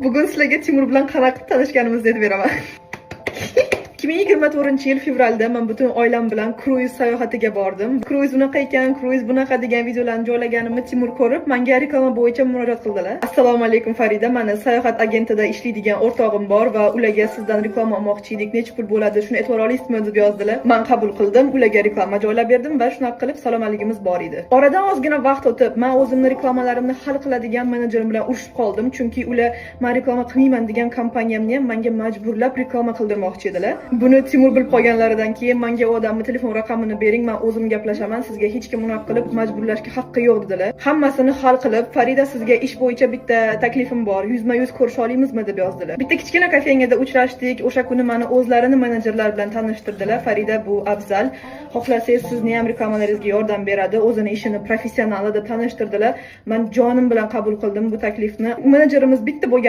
Bugun sizlarga Timur bilan qanaqa tanishganimizni aytib beraman. 2024-yil fevralda men butun oilam bilan kruiz sayohatiga bordim. Kruiz unaqa ekan, kruiz bunaqa degan videolarni joylaganimni Timur ko'rib, menga reklama bo'yicha murojaat qildilar. Assalomu alaykum Farida, mana sayohat agentida ishlaydigan o'rtog'im bor va ularga sizdan reklama olmoqchi edik. Necha pul bo'ladi? Shuni e'tibor olasizmi deb yozdilar. Men qabul qildim, ularga reklama joylab berdim va shunaqa qilib salomatligimiz bor edi. Oradan ozgina vaqt o'tib, men o'zimni reklamalarimni hal qiladigan menejerim bilan urushib qoldim, chunki ular men reklama qilmayman degan kompaniyamni ham menga majburlab reklama qildirmoqchi edilar. Buni Timur bilib qolganlaridan keyin menga u odamning telefon raqamini bering, men o'zim gaplashaman, sizga hech kim unaqa qilib majburlashga haqqi yo'q dedilar. Hammasini hal qilib, Farida sizga ish bo'yicha bitta taklifim bor, yuzma-yuz ko'risha olamizmi deb yozdilar. Bitta kichkina kafengada uchrashdik. O'sha kuni meni o'zlarini menejerlar bilan tanishtirdilar. Farida bu Afzal, xohlasangiz sizni ham reklamalaringizga yordam beradi, o'zini ishini professional deb tanishtirdilar. Men jonim bilan qabul qildim bu taklifni. Menejerimiz bitta bo'lgan